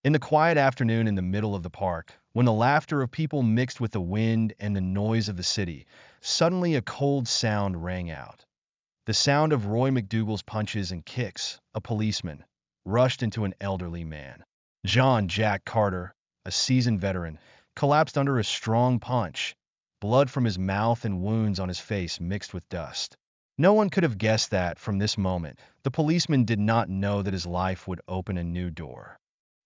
In the quiet afternoon in the middle of the park, when the laughter of people mixed with the wind and the noise of the city, suddenly a cold sound rang out. The sound of Roy McDougal's punches and kicks. A policeman rushed into an elderly man. John Jack Carter, a seasoned veteran, collapsed under a strong punch. Blood from his mouth and wounds on his face mixed with dust. No one could have guessed that, from this moment, the policeman did not know that his life would open a new door.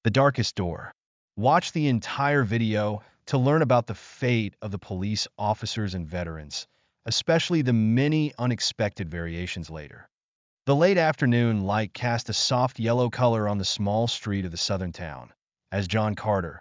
The darkest door. Watch the entire video to learn about the fate of the police officers and veterans, especially the many unexpected variations later. The late afternoon light cast a soft yellow color on the small street of the southern town, as John Carter,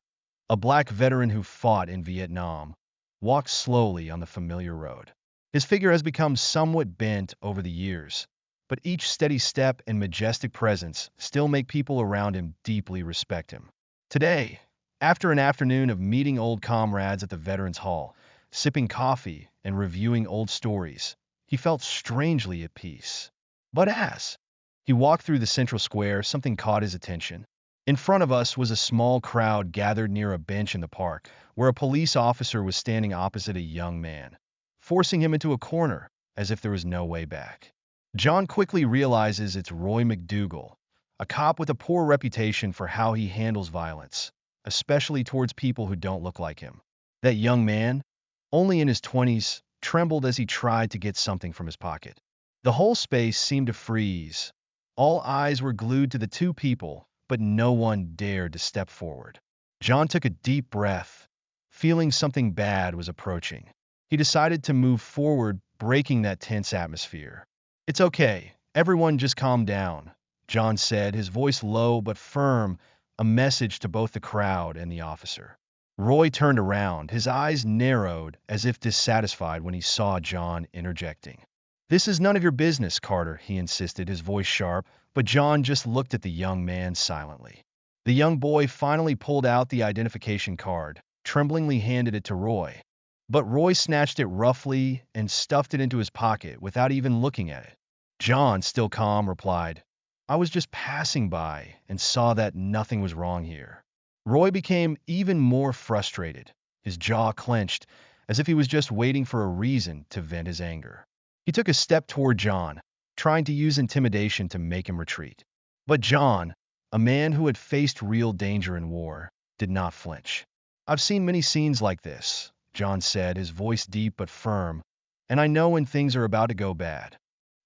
a black veteran who fought in Vietnam, walked slowly on the familiar road. His figure has become somewhat bent over the years, but each steady step and majestic presence still make people around him deeply respect him. Today, after an afternoon of meeting old comrades at the Veterans Hall, sipping coffee and reviewing old stories, he felt strangely at peace. But as he walked through the central square, something caught his attention. In front of us was a small crowd gathered near a bench in the park, where a police officer was standing opposite a young man, forcing him into a corner as if there was no way back. John quickly realizes it's Roy McDougal, a cop with a poor reputation for how he handles violence, especially towards people who don't look like him. That young man, only in his 20s, trembled as he tried to get something from his pocket. The whole space seemed to freeze. All eyes were glued to the two people, but no one dared to step forward. John took a deep breath, feeling something bad was approaching. He decided to move forward, breaking that tense atmosphere. "It's okay. Everyone just calm down," John said, his voice low but firm, a message to both the crowd and the officer. Roy turned around, his eyes narrowed as if dissatisfied when he saw John interjecting. "This is none of your business, Carter," he insisted, his voice sharp, but John just looked at the young man silently. The young boy finally pulled out the identification card, tremblingly handed it to Roy. But Roy snatched it roughly and stuffed it into his pocket without even looking at it. John, still calm, replied, "I was just passing by and saw that nothing was wrong here." Roy became even more frustrated, his jaw clenched, as if he was just waiting for a reason to vent his anger. He took a step toward John, trying to use intimidation to make him retreat. But John, a man who had faced real danger in war, did not flinch. "I've seen many scenes like this," John said, his voice deep but firm, "and I know when things are about to go bad."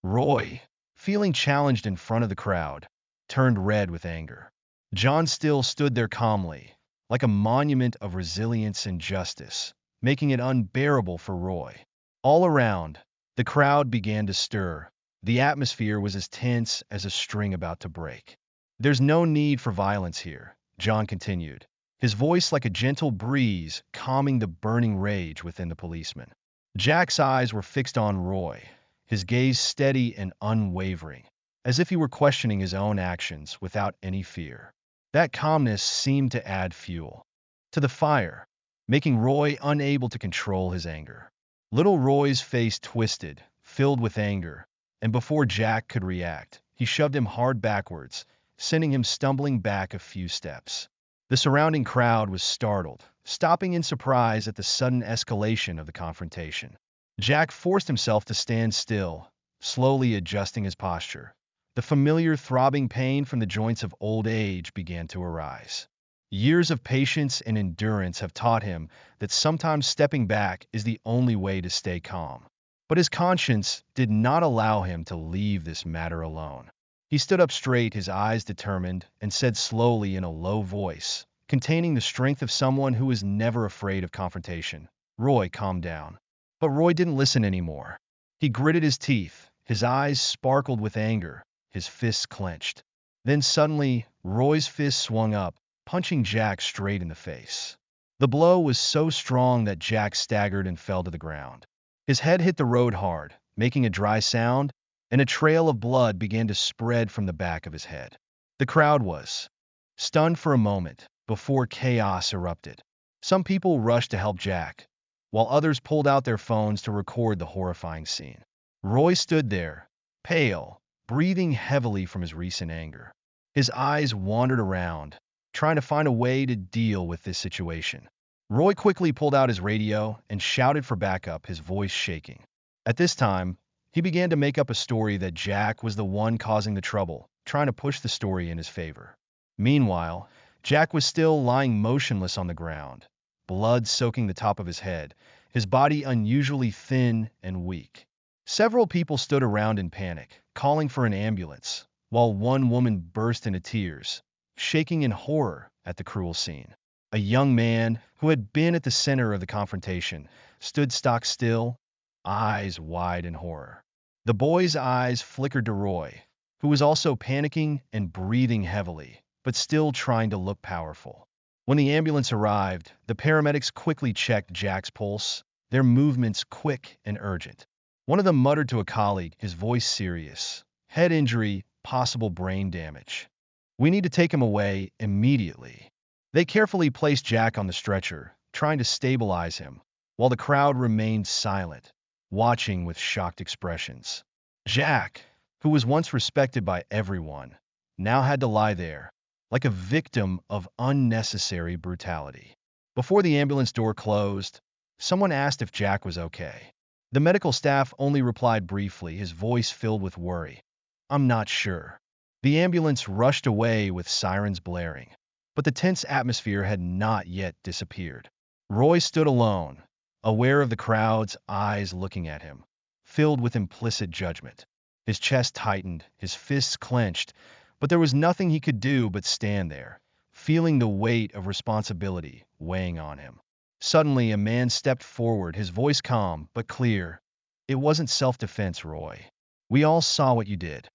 Roy, feeling challenged in front of the crowd, turned red with anger. John still stood there calmly, like a monument of resilience and justice, making it unbearable for Roy. All around, the crowd began to stir. The atmosphere was as tense as a string about to break. "There's no need for violence here," John continued, his voice like a gentle breeze calming the burning rage within the policeman. Jack's eyes were fixed on Roy, his gaze steady and unwavering, as if he were questioning his own actions without any fear. That calmness seemed to add fuel to the fire, making Roy unable to control his anger. Little Roy's face twisted, filled with anger, and before Jack could react, he shoved him hard backwards, sending him stumbling back a few steps. The surrounding crowd was startled, stopping in surprise at the sudden escalation of the confrontation. Jack forced himself to stand still, slowly adjusting his posture. The familiar throbbing pain from the joints of old age began to arise. Years of patience and endurance have taught him that sometimes stepping back is the only way to stay calm. But his conscience did not allow him to leave this matter alone. He stood up straight, his eyes determined, and said slowly in a low voice, containing the strength of someone who is never afraid of confrontation, "Roy, calm down." But Roy didn't listen anymore. He gritted his teeth, his eyes sparkled with anger, his fists clenched. Then suddenly, Roy's fist swung up, punching Jack straight in the face. The blow was so strong that Jack staggered and fell to the ground. His head hit the road hard, making a dry sound, and a trail of blood began to spread from the back of his head. The crowd was stunned for a moment before chaos erupted. Some people rushed to help Jack, while others pulled out their phones to record the horrifying scene. Roy stood there, pale, breathing heavily from his recent anger. His eyes wandered around, trying to find a way to deal with this situation. Roy quickly pulled out his radio and shouted for backup, his voice shaking. At this time, he began to make up a story that Jack was the one causing the trouble, trying to push the story in his favor. Meanwhile, Jack was still lying motionless on the ground, blood soaking the top of his head, his body unusually thin and weak. Several people stood around in panic, calling for an ambulance, while one woman burst into tears, shaking in horror at the cruel scene. A young man, who had been at the center of the confrontation, stood stock still, eyes wide in horror. The boy's eyes flickered to Roy, who was also panicking and breathing heavily, but still trying to look powerful. When the ambulance arrived, the paramedics quickly checked Jack's pulse, their movements quick and urgent. One of them muttered to a colleague, his voice serious. "Head injury, possible brain damage. We need to take him away immediately." They carefully placed Jack on the stretcher, trying to stabilize him, while the crowd remained silent, watching with shocked expressions. Jack, who was once respected by everyone, now had to lie there, like a victim of unnecessary brutality. Before the ambulance door closed, someone asked if Jack was okay. The medical staff only replied briefly, his voice filled with worry. "I'm not sure." The ambulance rushed away with sirens blaring, but the tense atmosphere had not yet disappeared. Roy stood alone, aware of the crowd's eyes looking at him, filled with implicit judgment. His chest tightened, his fists clenched, but there was nothing he could do but stand there, feeling the weight of responsibility weighing on him. Suddenly, a man stepped forward, his voice calm but clear. "It wasn't self-defense, Roy. We all saw what you did."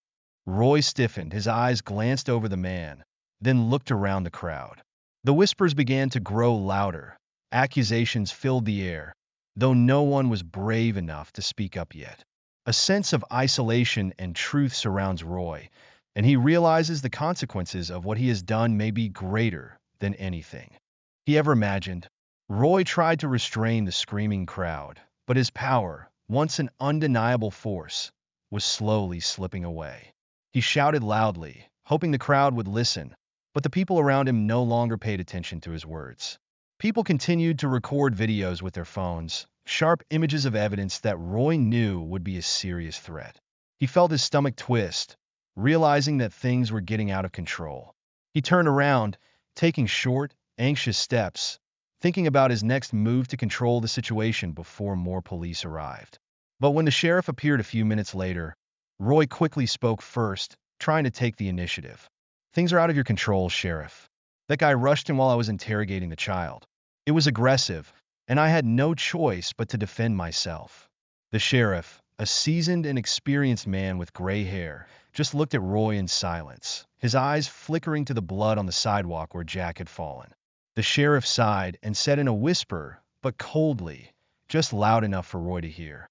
Roy stiffened, his eyes glanced over the man, then looked around the crowd. The whispers began to grow louder. Accusations filled the air, though no one was brave enough to speak up yet. A sense of isolation and truth surrounds Roy, and he realizes the consequences of what he has done may be greater than anything he ever imagined. Roy tried to restrain the screaming crowd, but his power, once an undeniable force, was slowly slipping away. He shouted loudly, hoping the crowd would listen, but the people around him no longer paid attention to his words. People continued to record videos with their phones, sharp images of evidence that Roy knew would be a serious threat. He felt his stomach twist, realizing that things were getting out of control. He turned around, taking short, anxious steps, thinking about his next move to control the situation before more police arrived. But when the sheriff appeared a few minutes later, Roy quickly spoke first, trying to take the initiative. "Things are out of your control, Sheriff. That guy rushed in while I was interrogating the child. It was aggressive, and I had no choice but to defend myself." The sheriff, a seasoned and experienced man with gray hair, just looked at Roy in silence, his eyes flickering to the blood on the sidewalk where Jack had fallen. The sheriff sighed and said in a whisper, but coldly, just loud enough for Roy to hear,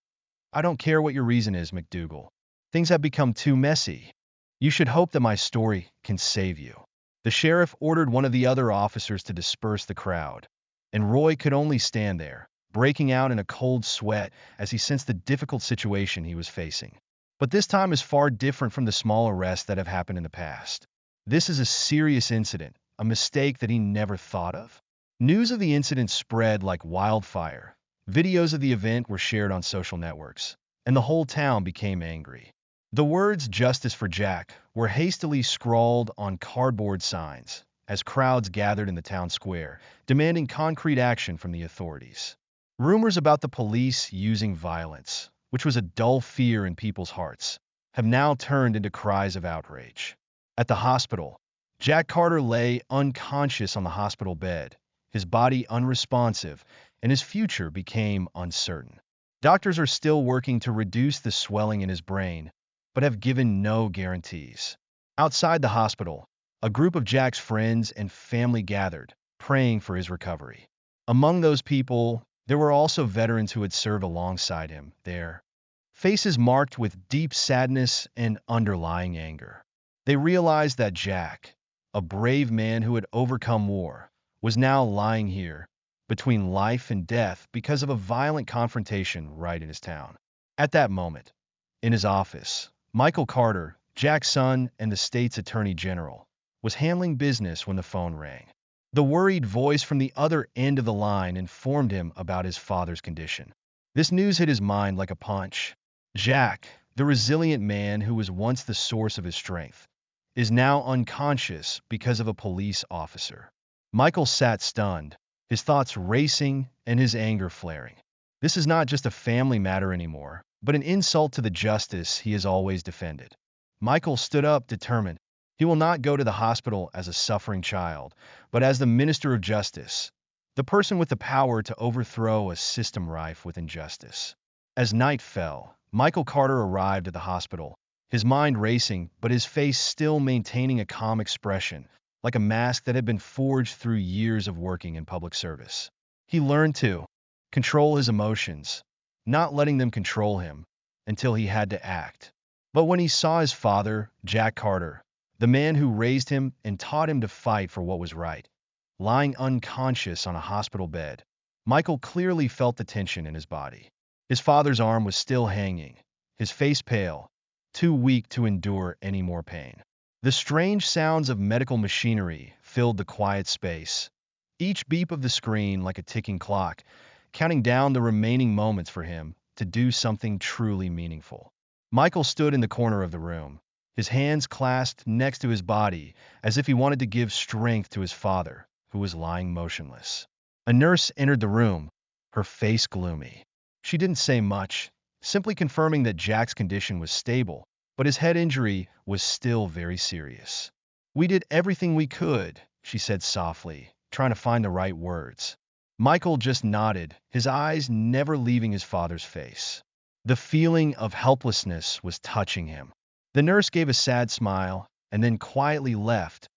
"I don't care what your reason is, McDougal. Things have become too messy. You should hope that my story can save you." The sheriff ordered one of the other officers to disperse the crowd, and Roy could only stand there, breaking out in a cold sweat as he sensed the difficult situation he was facing. But this time is far different from the small arrests that have happened in the past. This is a serious incident, a mistake that he never thought of. News of the incident spread like wildfire. Videos of the event were shared on social networks, and the whole town became angry. The words "Justice for Jack" were hastily scrawled on cardboard signs as crowds gathered in the town square, demanding concrete action from the authorities. Rumors about the police using violence, which was a dull fear in people's hearts, have now turned into cries of outrage. At the hospital, Jack Carter lay unconscious on the hospital bed, his body unresponsive, and his future became uncertain. Doctors are still working to reduce the swelling in his brain, but have given no guarantees. Outside the hospital, a group of Jack's friends and family gathered, praying for his recovery. Among those people, there were also veterans who had served alongside him, their faces marked with deep sadness and underlying anger. They realized that Jack, a brave man who had overcome war, was now lying here, between life and death because of a violent confrontation right in his town. At that moment, in his office, Michael Carter, Jack's son and the state's attorney general, was handling business when the phone rang. The worried voice from the other end of the line informed him about his father's condition. This news hit his mind like a punch. Jack, the resilient man who was once the source of his strength, is now unconscious because of a police officer. Michael sat stunned, his thoughts racing and his anger flaring. This is not just a family matter anymore, but an insult to the justice he has always defended. Michael stood up, determined. He will not go to the hospital as a suffering child, but as the minister of justice, the person with the power to overthrow a system rife with injustice. As night fell, Michael Carter arrived at the hospital, his mind racing, but his face still maintaining a calm expression, like a mask that had been forged through years of working in public service. He learned to control his emotions, not letting them control him, until he had to act. But when he saw his father, Jack Carter, the man who raised him and taught him to fight for what was right, lying unconscious on a hospital bed, Michael clearly felt the tension in his body. His father's arm was still hanging, his face pale, too weak to endure any more pain. The strange sounds of medical machinery filled the quiet space, each beep of the screen like a ticking clock, counting down the remaining moments for him to do something truly meaningful. Michael stood in the corner of the room, his hands clasped next to his body as if he wanted to give strength to his father, who was lying motionless. A nurse entered the room, her face gloomy. She didn't say much, simply confirming that Jack's condition was stable, but his head injury was still very serious. "We did everything we could," she said softly, trying to find the right words. Michael just nodded, his eyes never leaving his father's face. The feeling of helplessness was touching him. The nurse gave a sad smile and then quietly left,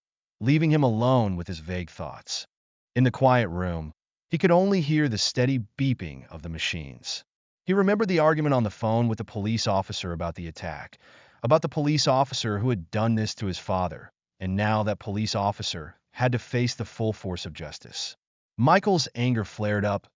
leaving him alone with his vague thoughts. In the quiet room, he could only hear the steady beeping of the machines. He remembered the argument on the phone with the police officer about the attack, about the police officer who had done this to his father, and now that police officer had to face the full force of justice. Michael's anger flared up.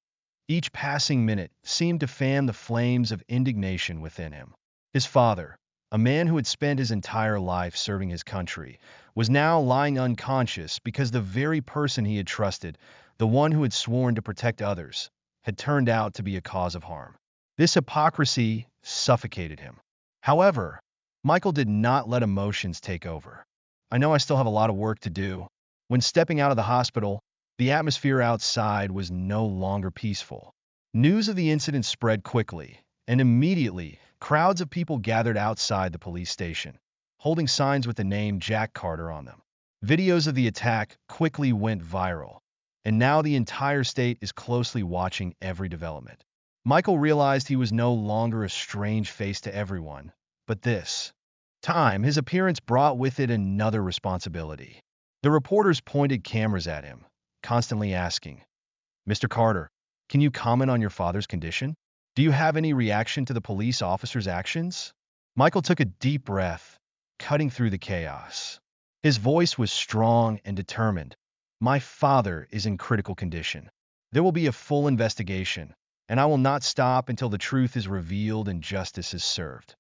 Each passing minute seemed to fan the flames of indignation within him. His father, a man who had spent his entire life serving his country, was now lying unconscious because the very person he had trusted, the one who had sworn to protect others, had turned out to be a cause of harm. This hypocrisy suffocated him. However, Michael did not let emotions take over. "I know I still have a lot of work to do." When stepping out of the hospital, the atmosphere outside was no longer peaceful. News of the incident spread quickly, and immediately, crowds of people gathered outside the police station, holding signs with the name Jack Carter on them. Videos of the attack quickly went viral, and now the entire state is closely watching every development. Michael realized he was no longer a strange face to everyone, but this time his appearance brought with it another responsibility. The reporters pointed cameras at him, constantly asking, "Mr. Carter, can you comment on your father's condition? Do you have any reaction to the police officer's actions?" Michael took a deep breath, cutting through the chaos. His voice was strong and determined. "My father is in critical condition. There will be a full investigation, and I will not stop until the truth is revealed and justice is served."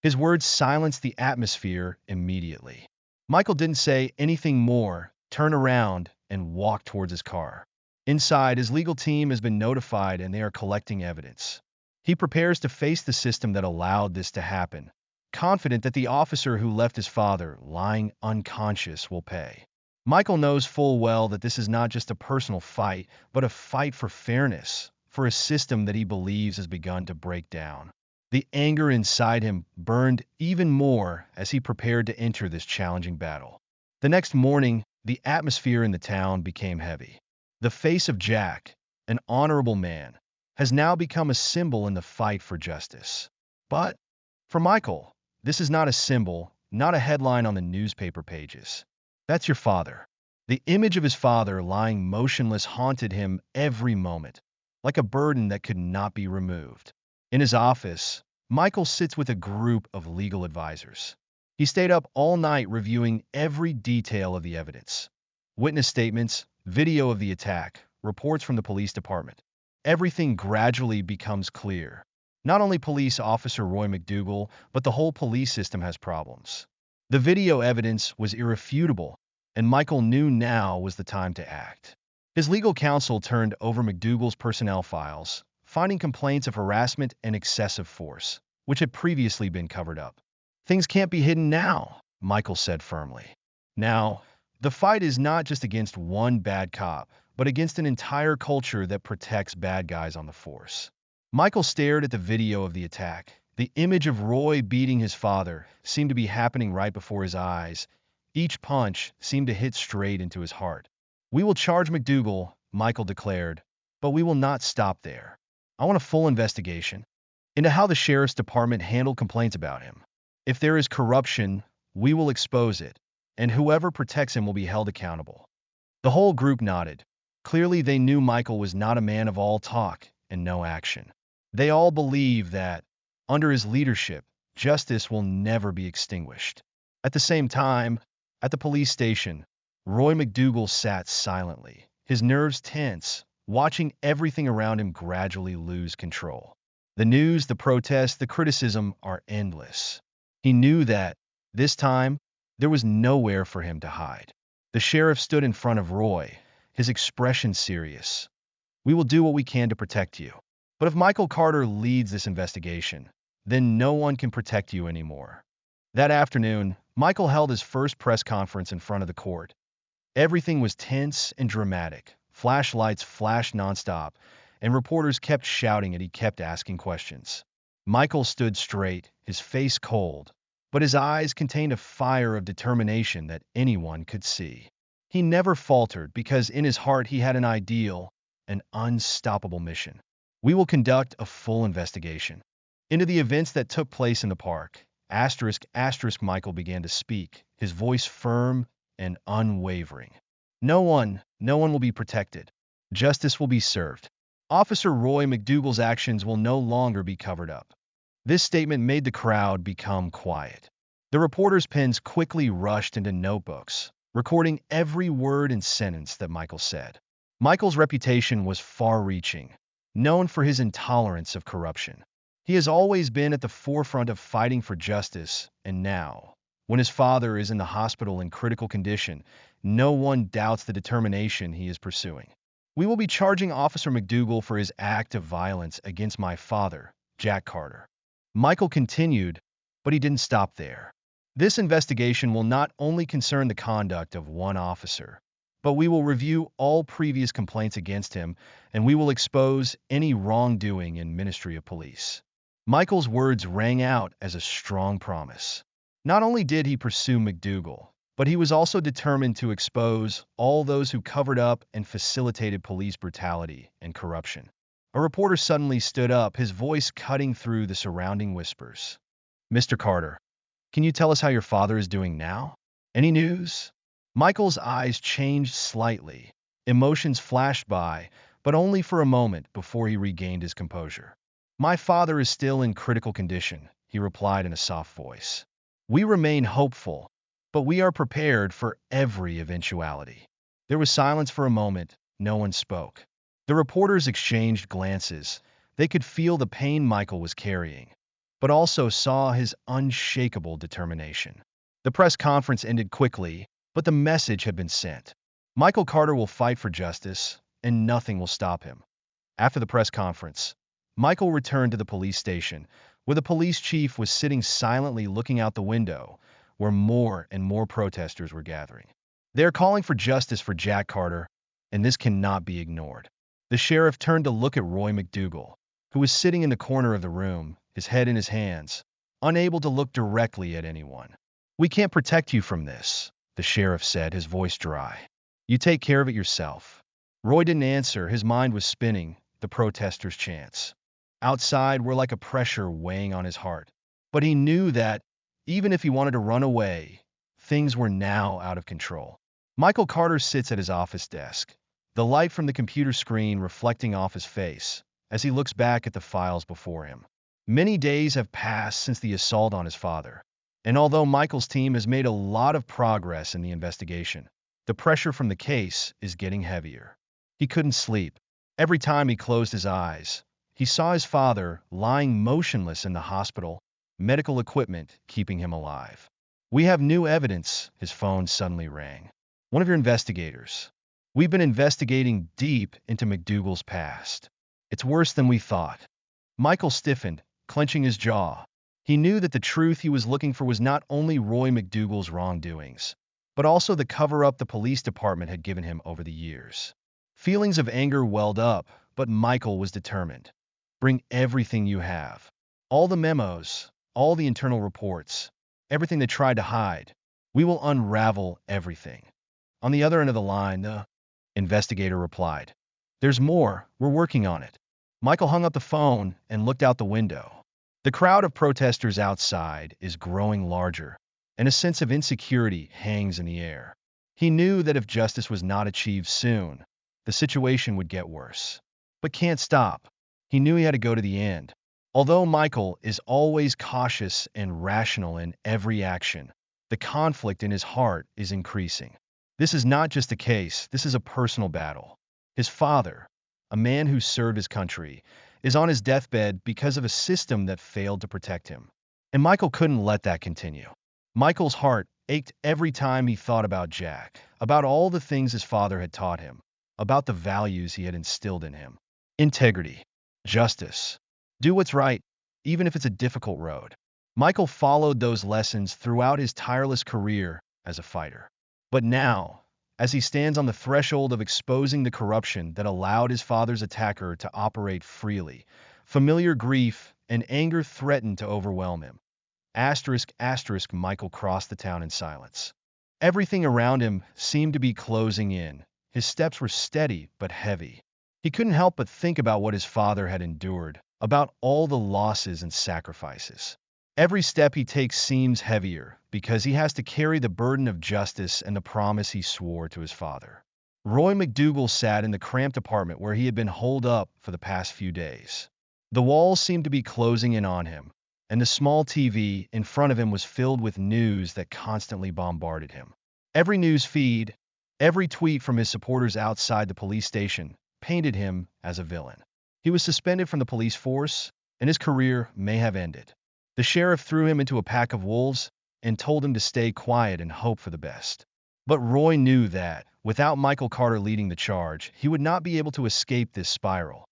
His words silenced the atmosphere immediately. Michael didn't say anything more, turn around, and walk towards his car. Inside, his legal team has been notified and they are collecting evidence. He prepares to face the system that allowed this to happen, confident that the officer who left his father lying unconscious will pay. Michael knows full well that this is not just a personal fight, but a fight for fairness, for a system that he believes has begun to break down. The anger inside him burned even more as he prepared to enter this challenging battle. The next morning, the atmosphere in the town became heavy. The face of Jack, an honorable man, has now become a symbol in the fight for justice. But for Michael, this is not a symbol, not a headline on the newspaper pages. That's your father. The image of his father lying motionless haunted him every moment, like a burden that could not be removed. In his office, Michael sits with a group of legal advisors. He stayed up all night reviewing every detail of the evidence. Witness statements, video of the attack, reports from the police department. Everything gradually becomes clear. Not only police officer Roy McDougal, but the whole police system has problems. The video evidence was irrefutable. and Michael knew now was the time to act. His legal counsel turned over McDougal's personnel files, finding complaints of harassment and excessive force, which had previously been covered up. "Things can't be hidden now," Michael said firmly. "Now, the fight is not just against one bad cop, but against an entire culture that protects bad guys on the force." Michael stared at the video of the attack. The image of Roy beating his father seemed to be happening right before his eyes. Each punch seemed to hit straight into his heart. "We will charge McDougal," Michael declared, "but we will not stop there. I want a full investigation into how the sheriff's department handled complaints about him. If there is corruption, we will expose it, and whoever protects him will be held accountable." The whole group nodded. Clearly, they knew Michael was not a man of all talk and no action. They all believed that, under his leadership, justice will never be extinguished. At the same time, at the police station, Roy McDougal sat silently, his nerves tense, watching everything around him gradually lose control. The news, the protests, the criticism are endless. He knew that, this time, there was nowhere for him to hide. The sheriff stood in front of Roy, his expression serious. "We will do what we can to protect you. But if Michael Carter leads this investigation, then no one can protect you anymore." That afternoon, Michael held his first press conference in front of the court. Everything was tense and dramatic. Flashlights flashed nonstop, and reporters kept shouting and he kept asking questions. Michael stood straight, his face cold, but his eyes contained a fire of determination that anyone could see. He never faltered because in his heart he had an ideal, an unstoppable mission. "We will conduct a full investigation into the events that took place in the park." Michael began to speak, his voice firm and unwavering. No one will be protected. Justice will be served. Officer Roy McDougal's actions will no longer be covered up." This statement made the crowd become quiet. The reporters' pens quickly rushed into notebooks, recording every word and sentence that Michael said. Michael's reputation was far-reaching, known for his intolerance of corruption. He has always been at the forefront of fighting for justice, and now, when his father is in the hospital in critical condition, no one doubts the determination he is pursuing. "We will be charging Officer McDougal for his act of violence against my father, Jack Carter." Michael continued, but he didn't stop there. "This investigation will not only concern the conduct of one officer, but we will review all previous complaints against him, and we will expose any wrongdoing in Ministry of Police." Michael's words rang out as a strong promise. Not only did he pursue McDougal, but he was also determined to expose all those who covered up and facilitated police brutality and corruption. A reporter suddenly stood up, his voice cutting through the surrounding whispers. "Mr. Carter, can you tell us how your father is doing now? Any news?" Michael's eyes changed slightly. Emotions flashed by, but only for a moment before he regained his composure. "My father is still in critical condition," he replied in a soft voice. "We remain hopeful, but we are prepared for every eventuality." There was silence for a moment. No one spoke. The reporters exchanged glances. They could feel the pain Michael was carrying, but also saw his unshakable determination. The press conference ended quickly, but the message had been sent. Michael Carter will fight for justice, and nothing will stop him. After the press conference, Michael returned to the police station, where the police chief was sitting silently looking out the window, where more and more protesters were gathering. "They are calling for justice for Jack Carter, and this cannot be ignored." The sheriff turned to look at Roy McDougal, who was sitting in the corner of the room, his head in his hands, unable to look directly at anyone. "We can't protect you from this," the sheriff said, his voice dry. "You take care of it yourself." Roy didn't answer. His mind was spinning, the protesters' chants outside were like a pressure weighing on his heart. But he knew that, even if he wanted to run away, things were now out of control. Michael Carter sits at his office desk, the light from the computer screen reflecting off his face as he looks back at the files before him. Many days have passed since the assault on his father, and although Michael's team has made a lot of progress in the investigation, the pressure from the case is getting heavier. He couldn't sleep. Every time he closed his eyes, he saw his father lying motionless in the hospital, medical equipment keeping him alive. "We have new evidence," his phone suddenly rang. one of your investigators. We've been investigating deep into McDougal's past. It's worse than we thought." Michael stiffened, clenching his jaw. He knew that the truth he was looking for was not only Roy McDougal's wrongdoings, but also the cover-up the police department had given him over the years. Feelings of anger welled up, but Michael was determined. "Bring everything you have. All the memos, all the internal reports, everything they tried to hide. We will unravel everything." On the other end of the line, the investigator replied, "There's more. We're working on it." Michael hung up the phone and looked out the window. The crowd of protesters outside is growing larger, and a sense of insecurity hangs in the air. He knew that if justice was not achieved soon, the situation would get worse. But can't stop. He knew he had to go to the end. Although Michael is always cautious and rational in every action, the conflict in his heart is increasing. This is not just a case, this is a personal battle. His father, a man who served his country, is on his deathbed because of a system that failed to protect him. And Michael couldn't let that continue. Michael's heart ached every time he thought about Jack, about all the things his father had taught him, about the values he had instilled in him. Integrity, justice, do what's right, even if it's a difficult road. Michael followed those lessons throughout his tireless career as a fighter. But now, as he stands on the threshold of exposing the corruption that allowed his father's attacker to operate freely, familiar grief and anger threatened to overwhelm him. Michael crossed the town in silence. Everything around him seemed to be closing in. His steps were steady but heavy. He couldn't help but think about what his father had endured, about all the losses and sacrifices. Every step he takes seems heavier because he has to carry the burden of justice and the promise he swore to his father. Roy McDougal sat in the cramped apartment where he had been holed up for the past few days. The walls seemed to be closing in on him, and the small TV in front of him was filled with news that constantly bombarded him. Every news feed, every tweet from his supporters outside the police station painted him as a villain. He was suspended from the police force, and his career may have ended. The sheriff threw him into a pack of wolves and told him to stay quiet and hope for the best. But Roy knew that, without Michael Carter leading the charge, he would not be able to escape this spiral.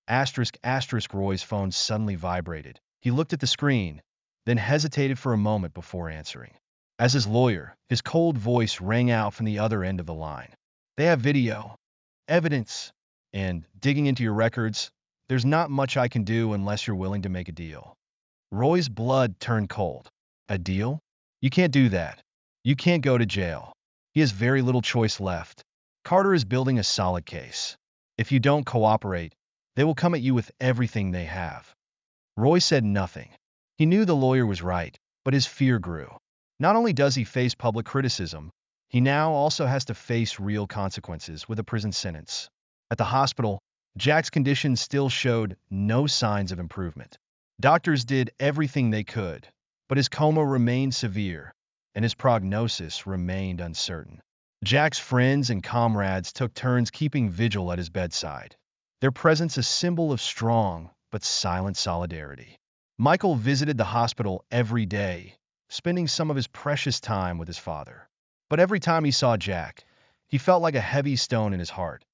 Roy's phone suddenly vibrated. He looked at the screen, then hesitated for a moment before answering. As his lawyer, his cold voice rang out from the other end of the line. "They have video, evidence, and digging into your records. There's not much I can do unless you're willing to make a deal." Roy's blood turned cold. "A deal? You can't do that. You can't go to jail." He has very little choice left. Carter is building a solid case. If you don't cooperate, they will come at you with everything they have. Roy said nothing. He knew the lawyer was right, but his fear grew. Not only does he face public criticism, he now also has to face real consequences with a prison sentence. At the hospital, Jack's condition still showed no signs of improvement. Doctors did everything they could, but his coma remained severe, and his prognosis remained uncertain. Jack's friends and comrades took turns keeping vigil at his bedside, their presence a symbol of strong but silent solidarity. Michael visited the hospital every day, spending some of his precious time with his father. But every time he saw Jack, he felt like a heavy stone in his heart.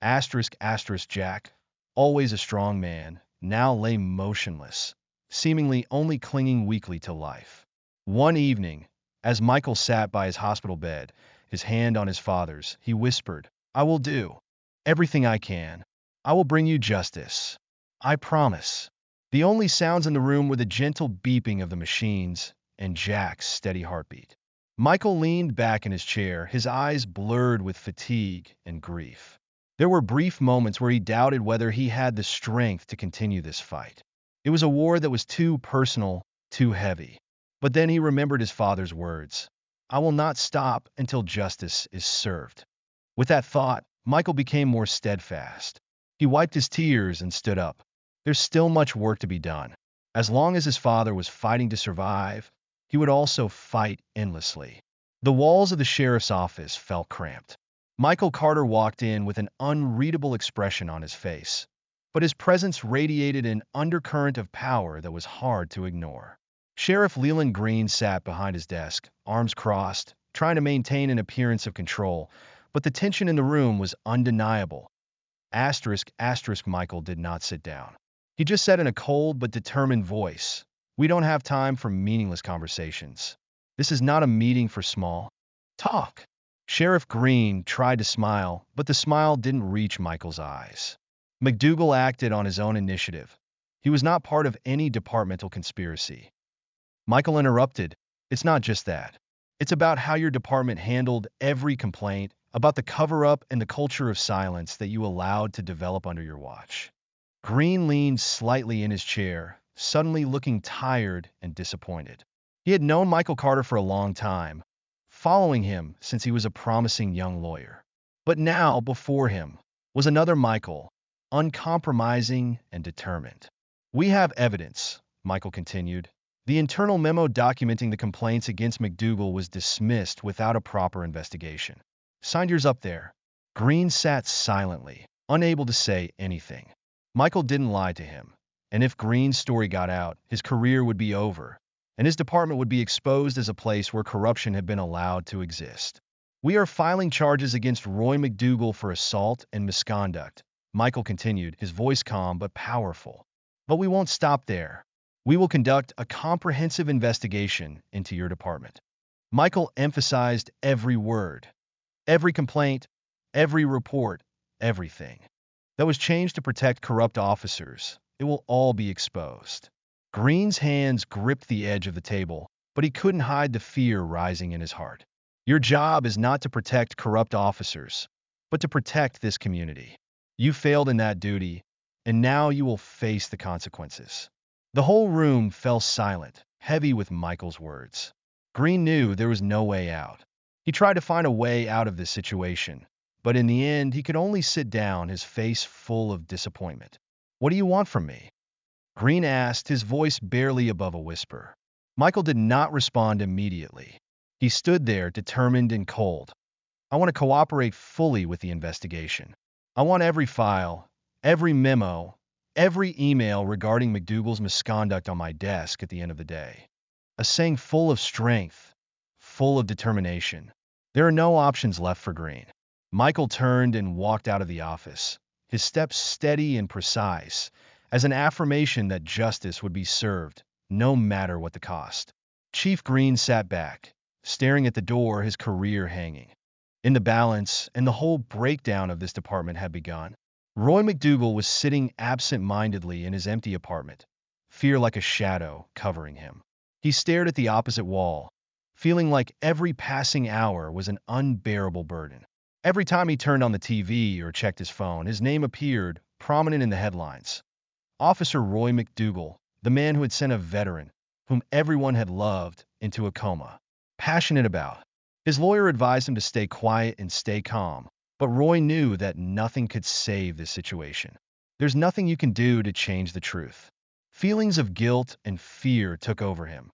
Jack, always a strong man, now lay motionless, seemingly only clinging weakly to life. One evening, as Michael sat by his hospital bed, his hand on his father's, he whispered, "I will do everything I can. I will bring you justice. I promise." The only sounds in the room were the gentle beeping of the machines and Jack's steady heartbeat. Michael leaned back in his chair, his eyes blurred with fatigue and grief. There were brief moments where he doubted whether he had the strength to continue this fight. It was a war that was too personal, too heavy. But then he remembered his father's words, "I will not stop until justice is served." With that thought, Michael became more steadfast. He wiped his tears and stood up. There's still much work to be done. As long as his father was fighting to survive, he would also fight endlessly. The walls of the sheriff's office felt cramped. Michael Carter walked in with an unreadable expression on his face, but his presence radiated an undercurrent of power that was hard to ignore. Sheriff Leland Green sat behind his desk, arms crossed, trying to maintain an appearance of control, but the tension in the room was undeniable. Michael did not sit down. He just said in a cold but determined voice, "We don't have time for meaningless conversations. This is not a meeting for small talk." Sheriff Green tried to smile, but the smile didn't reach Michael's eyes. McDougal acted on his own initiative. He was not part of any departmental conspiracy. Michael interrupted. "It's not just that. It's about how your department handled every complaint, about the cover-up and the culture of silence that you allowed to develop under your watch." Green leaned slightly in his chair, suddenly looking tired and disappointed. He had known Michael Carter for a long time, following him since he was a promising young lawyer. But now, before him, was another Michael, uncompromising and determined. "We have evidence," Michael continued. "The internal memo documenting the complaints against McDougal was dismissed without a proper investigation. Signed yours up there." Green sat silently, unable to say anything. Michael didn't lie to him, and if Green's story got out, his career would be over, and his department would be exposed as a place where corruption had been allowed to exist. "We are filing charges against Roy McDougal for assault and misconduct," Michael continued, his voice calm but powerful. "But we won't stop there. We will conduct a comprehensive investigation into your department." Michael emphasized every word, every complaint, every report, everything that was changed to protect corrupt officers. It will all be exposed. Green's hands gripped the edge of the table, but he couldn't hide the fear rising in his heart. "Your job is not to protect corrupt officers, but to protect this community. You failed in that duty, and now you will face the consequences." The whole room fell silent, heavy with Michael's words. Green knew there was no way out. He tried to find a way out of this situation, but in the end he could only sit down, his face full of disappointment. "What do you want from me?" Green asked, his voice barely above a whisper. Michael did not respond immediately. He stood there, determined and cold. "I want to cooperate fully with the investigation. I want every file, every memo, every email regarding McDougal's misconduct on my desk at the end of the day." A saying full of strength, full of determination. There are no options left for Green. Michael turned and walked out of the office, his steps steady and precise, as an affirmation that justice would be served, no matter what the cost. Chief Green sat back, staring at the door, his career hanging. In the balance, and the whole breakdown of this department had begun. Roy McDougal was sitting absent-mindedly in his empty apartment, fear like a shadow covering him. He stared at the opposite wall, feeling like every passing hour was an unbearable burden. Every time he turned on the TV or checked his phone, his name appeared, prominent in the headlines. Officer Roy McDougal, the man who had sent a veteran, whom everyone had loved, into a coma. Passionate about. His lawyer advised him to stay quiet and stay calm, but Roy knew that nothing could save this situation. There's nothing you can do to change the truth. Feelings of guilt and fear took over him.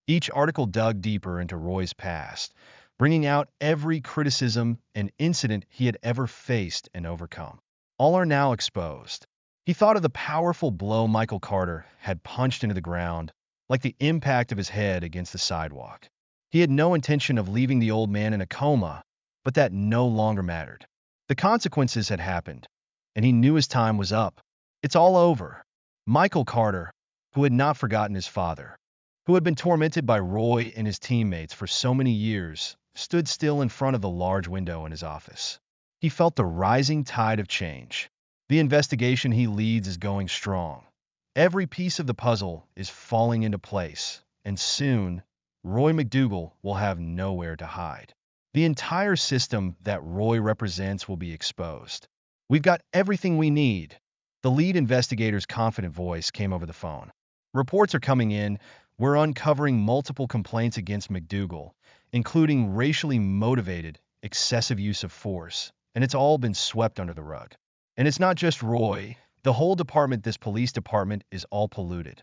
Each article dug deeper into Roy's past, bringing out every criticism and incident he had ever faced and overcome. All are now exposed. He thought of the powerful blow Michael Carter had punched into the ground, like the impact of his head against the sidewalk. He had no intention of leaving the old man in a coma, but that no longer mattered. The consequences had happened, and he knew his time was up. It's all over. Michael Carter, who had not forgotten his father, who had been tormented by Roy and his teammates for so many years, stood still in front of the large window in his office. He felt the rising tide of change. The investigation he leads is going strong. Every piece of the puzzle is falling into place, and soon, Roy McDougal will have nowhere to hide. The entire system that Roy represents will be exposed. "We've got everything we need." The lead investigator's confident voice came over the phone. "Reports are coming in. We're uncovering multiple complaints against McDougal, including racially motivated, excessive use of force, and it's all been swept under the rug. And it's not just Roy. The whole department, this police department, is all polluted."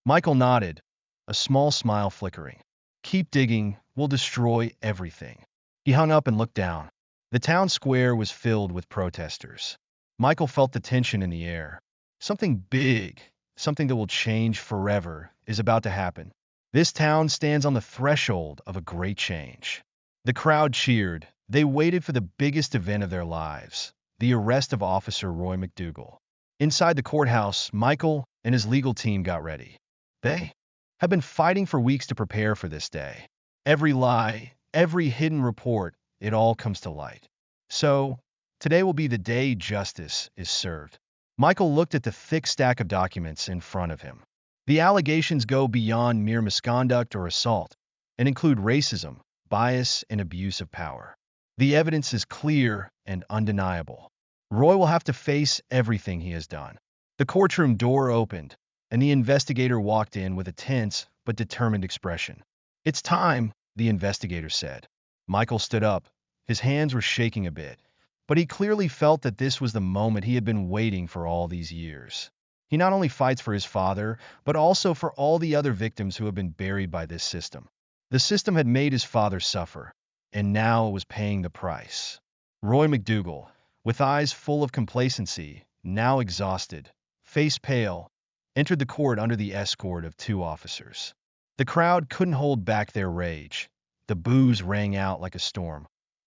Michael nodded, a small smile flickering. "Keep digging. We'll destroy everything." He hung up and looked down. The town square was filled with protesters. Michael felt the tension in the air. Something big, something that will change forever, is about to happen. This town stands on the threshold of a great change. The crowd cheered. They waited for the biggest event of their lives, the arrest of Officer Roy McDougal. Inside the courthouse, Michael and his legal team got ready. They have been fighting for weeks to prepare for this day. Every lie, every hidden report, it all comes to light. So, today will be the day justice is served. Michael looked at the thick stack of documents in front of him. The allegations go beyond mere misconduct or assault and include racism, bias, and abuse of power. The evidence is clear and undeniable. Roy will have to face everything he has done. The courtroom door opened, and the investigator walked in with a tense but determined expression. "It's time," the investigator said. Michael stood up. His hands were shaking a bit, but he clearly felt that this was the moment he had been waiting for all these years. He not only fights for his father, but also for all the other victims who have been buried by this system. The system had made his father suffer, and now it was paying the price. Roy McDougal, with eyes full of complacency, now exhausted, face pale, entered the court under the escort of two officers. The crowd couldn't hold back their rage. The boos rang out like a storm,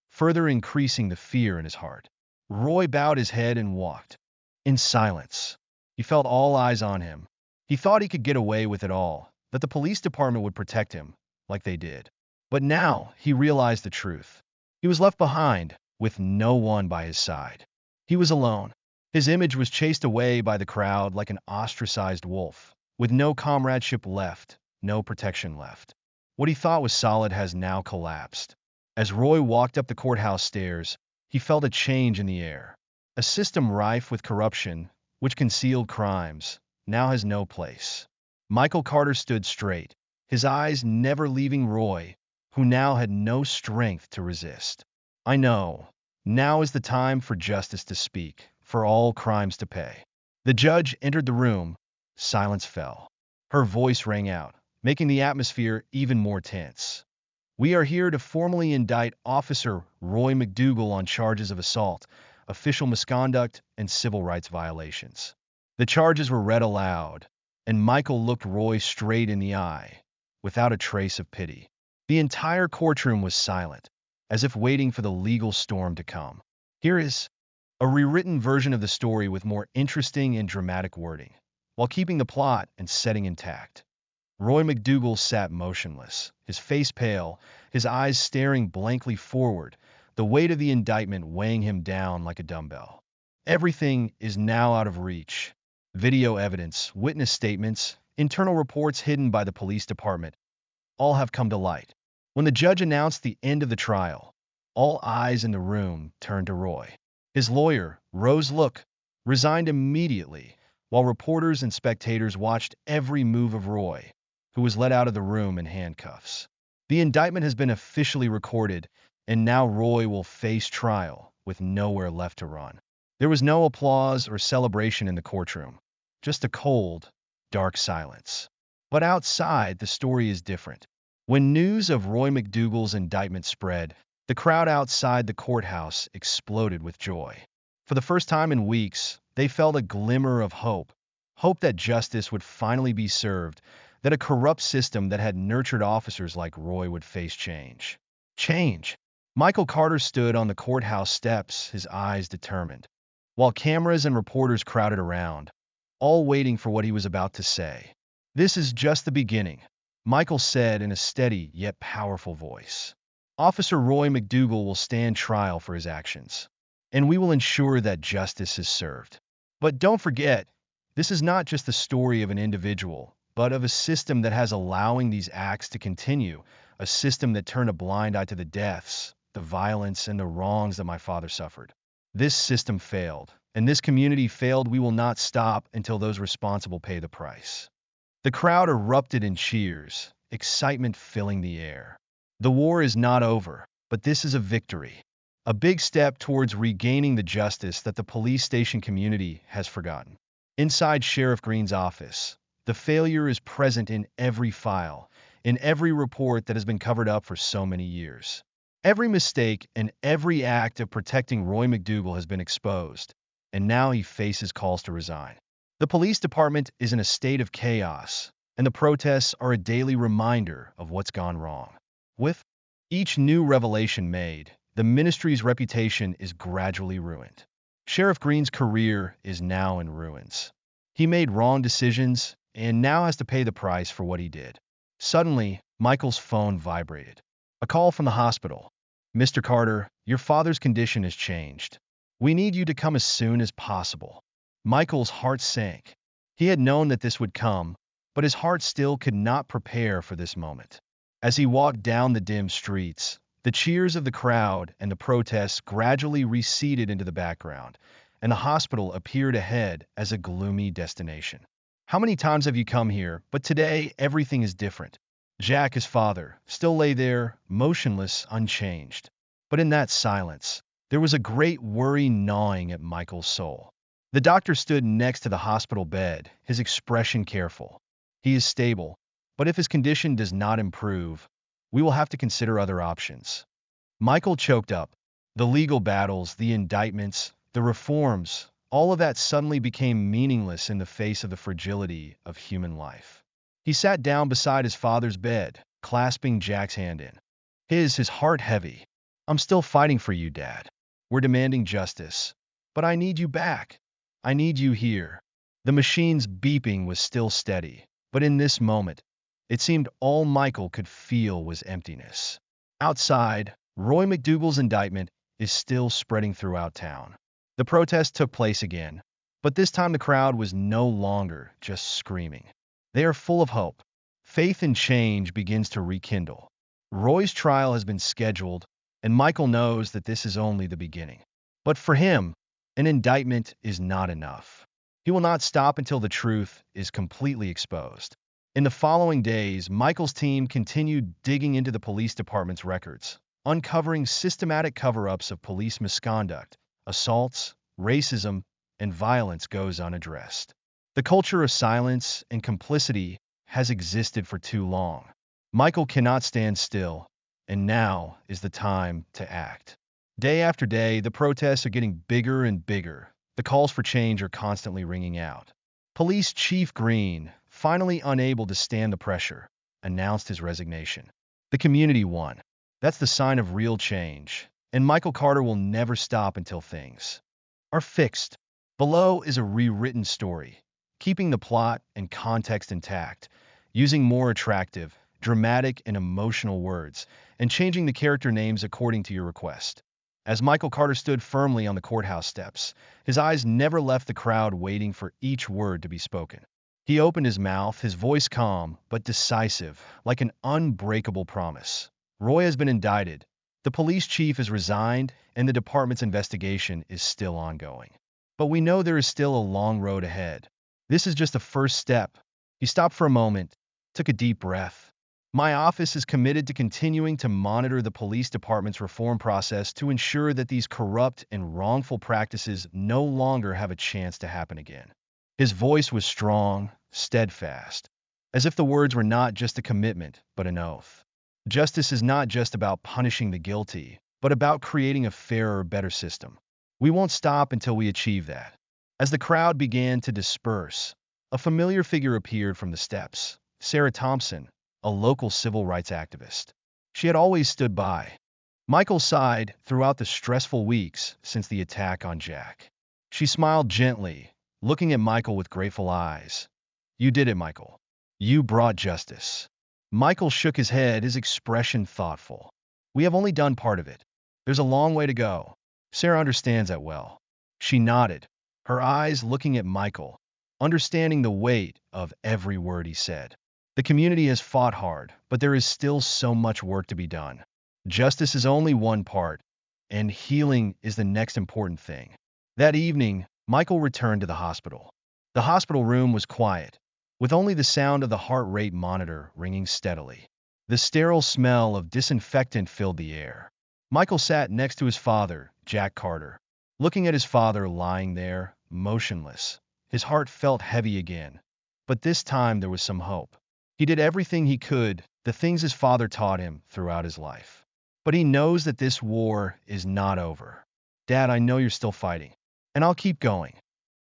further increasing the fear in his heart. Roy bowed his head and walked in silence. He felt all eyes on him. He thought he could get away with it all, that the police department would protect him, like they did. But now he realized the truth. He was left behind, with no one by his side. He was alone. His image was chased away by the crowd like an ostracized wolf, with no comradeship left, no protection left. What he thought was solid has now collapsed. As Roy walked up the courthouse stairs, he felt a change in the air. A system rife with corruption, which concealed crimes, now has no place. Michael Carter stood straight, his eyes never leaving Roy, who now had no strength to resist. "I know. Now is the time for justice to speak, for all crimes to pay." The judge entered the room. Silence fell. Her voice rang out, making the atmosphere even more tense. "We are here to formally indict Officer Roy McDougal on charges of assault, official misconduct, and civil rights violations." The charges were read aloud, and Michael looked Roy straight in the eye, without a trace of pity. The entire courtroom was silent, as if waiting for the legal storm to come. Here is a rewritten version of the story with more interesting and dramatic wording, while keeping the plot and setting intact. Roy McDougal sat motionless, his face pale, his eyes staring blankly forward, the weight of the indictment weighing him down like a dumbbell. Everything is now out of reach. Video evidence, witness statements, internal reports hidden by the police department, all have come to light. When the judge announced the end of the trial, all eyes in the room turned to Roy. His lawyer, Rose Look, resigned immediately, while reporters and spectators watched every move of Roy, who was led out of the room in handcuffs. The indictment has been officially recorded, and now Roy will face trial with nowhere left to run. There was no applause or celebration in the courtroom, just a cold, dark silence. But outside, the story is different. When news of Roy McDougal's indictment spread, the crowd outside the courthouse exploded with joy. For the first time in weeks, they felt a glimmer of hope. Hope that justice would finally be served, that a corrupt system that had nurtured officers like Roy would face change. Change. Michael Carter stood on the courthouse steps, his eyes determined, while cameras and reporters crowded around, all waiting for what he was about to say. "This is just the beginning," Michael said in a steady yet powerful voice. "Officer Roy McDougal will stand trial for his actions, and we will ensure that justice is served. But don't forget, this is not just the story of an individual, but of a system that has allowing these acts to continue, a system that turned a blind eye to the deaths, the violence, and the wrongs that my father suffered. This system failed, and this community failed. We will not stop until those responsible pay the price." The crowd erupted in cheers, excitement filling the air. The war is not over, but this is a victory. A big step towards regaining the justice that the police station community has forgotten. Inside Sheriff Green's office, the failure is present in every file, in every report that has been covered up for so many years. Every mistake and every act of protecting Roy McDougal has been exposed, and now he faces calls to resign. The police department is in a state of chaos, and the protests are a daily reminder of what's gone wrong. With Each new revelation made, the ministry's reputation is gradually ruined. Sheriff Green's career is now in ruins. He made wrong decisions and now has to pay the price for what he did. Suddenly, Michael's phone vibrated. A call from the hospital. Mr. Carter, your father's condition has changed. We need you to come as soon as possible. Michael's heart sank. He had known that this would come, but his heart still could not prepare for this moment. As he walked down the dim streets, the cheers of the crowd and the protests gradually receded into the background, and the hospital appeared ahead as a gloomy destination. How many times have you come here, but today everything is different. Jack, his father, still lay there, motionless, unchanged. But in that silence, there was a great worry gnawing at Michael's soul. The doctor stood next to the hospital bed, his expression careful. He is stable, but if his condition does not improve, we will have to consider other options. Michael choked up. The legal battles, the indictments, the reforms, all of that suddenly became meaningless in the face of the fragility of human life. He sat down beside his father's bed, clasping Jack's hand in. His heart heavy. I'm still fighting for you, Dad. We're demanding justice. But I need you back. I need you here. The machine's beeping was still steady, but in this moment, it seemed all Michael could feel was emptiness. Outside, Roy McDougal's indictment is still spreading throughout town. The protest took place again, but this time the crowd was no longer just screaming. They are full of hope. Faith in change begins to rekindle. Roy's trial has been scheduled, and Michael knows that this is only the beginning. But for him, an indictment is not enough. He will not stop until the truth is completely exposed. In the following days, Michael's team continued digging into the police department's records, uncovering systematic cover-ups of police misconduct, assaults, racism, and violence goes unaddressed. The culture of silence and complicity has existed for too long. Michael cannot stand still, and now is the time to act. Day after day, the protests are getting bigger and bigger. The calls for change are constantly ringing out. Police Chief Green, finally unable to stand the pressure, announced his resignation. The community won. That's the sign of real change, and Michael Carter will never stop until things are fixed. Below is a rewritten story, keeping the plot and context intact, using more attractive, dramatic, and emotional words, and changing the character names according to your request. As Michael Carter stood firmly on the courthouse steps, his eyes never left the crowd waiting for each word to be spoken. He opened his mouth, his voice calm but decisive, like an unbreakable promise. Roy has been indicted. The police chief has resigned, and the department's investigation is still ongoing. But we know there is still a long road ahead. This is just a first step. He stopped for a moment, took a deep breath. My office is committed to continuing to monitor the police department's reform process to ensure that these corrupt and wrongful practices no longer have a chance to happen again. His voice was strong, steadfast, as if the words were not just a commitment, but an oath. Justice is not just about punishing the guilty, but about creating a fairer, better system. We won't stop until we achieve that. As the crowd began to disperse, a familiar figure appeared from the steps, Sarah Thompson, a local civil rights activist. She had always stood by. Michael sighed throughout the stressful weeks since the attack on Jack. She smiled gently, looking at Michael with grateful eyes. You did it, Michael. You brought justice. Michael shook his head, his expression thoughtful. We have only done part of it. There's a long way to go. Sarah understands that well. She nodded, her eyes looking at Michael, understanding the weight of every word he said. The community has fought hard, but there is still so much work to be done. Justice is only one part, and healing is the next important thing. That evening, Michael returned to the hospital. The hospital room was quiet, with only the sound of the heart rate monitor ringing steadily. The sterile smell of disinfectant filled the air. Michael sat next to his father, Jack Carter. Looking at his father lying there, motionless, his heart felt heavy again. But this time there was some hope. He did everything he could, the things his father taught him throughout his life. But he knows that this war is not over. Dad, I know you're still fighting, and I'll keep going.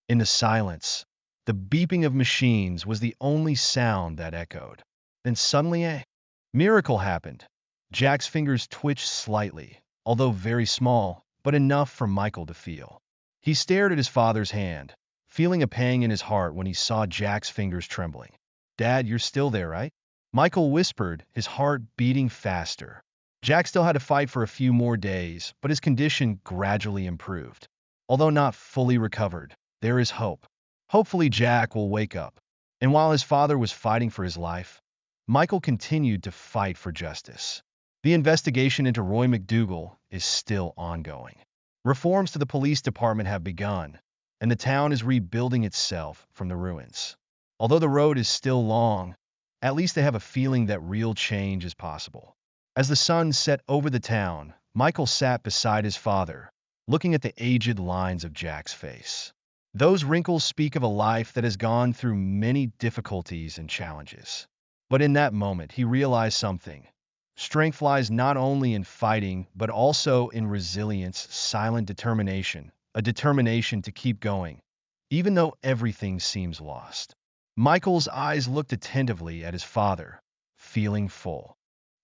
In the silence, the beeping of machines was the only sound that echoed. Then suddenly a miracle happened. Jack's fingers twitched slightly, although very small, but enough for Michael to feel. He stared at his father's hand, feeling a pang in his heart when he saw Jack's fingers trembling. "Dad, you're still there, right?" Michael whispered, his heart beating faster. Jack still had to fight for a few more days, but his condition gradually improved. Although not fully recovered, there is hope. Hopefully Jack will wake up. And while his father was fighting for his life, Michael continued to fight for justice. The investigation into Roy McDougal is still ongoing. Reforms to the police department have begun, and the town is rebuilding itself from the ruins. Although the road is still long, at least they have a feeling that real change is possible. As the sun set over the town, Michael sat beside his father, looking at the aged lines of Jack's face. Those wrinkles speak of a life that has gone through many difficulties and challenges. But in that moment, he realized something. Strength lies not only in fighting, but also in resilience, silent determination, a determination to keep going, even though everything seems lost. Michael's eyes looked attentively at his father, feeling full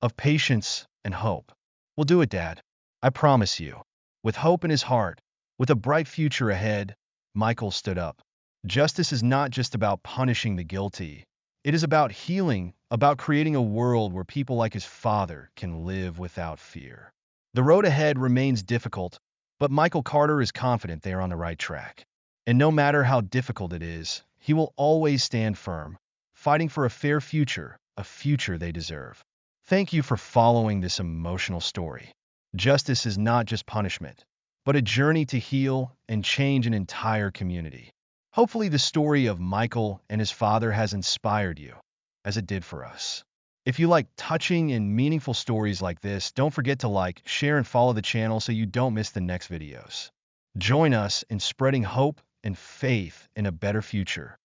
of patience and hope. "We'll do it, Dad. I promise you." With hope in his heart, with a bright future ahead, Michael stood up. Justice is not just about punishing the guilty. It is about healing, about creating a world where people like his father can live without fear. The road ahead remains difficult, but Michael Carter is confident they are on the right track. And no matter how difficult it is, he will always stand firm, fighting for a fair future, a future they deserve. Thank you for following this emotional story. Justice is not just punishment, but a journey to heal and change an entire community. Hopefully the story of Michael and his father has inspired you, as it did for us. If you like touching and meaningful stories like this, don't forget to like, share, and follow the channel so you don't miss the next videos. Join us in spreading hope and faith in a better future.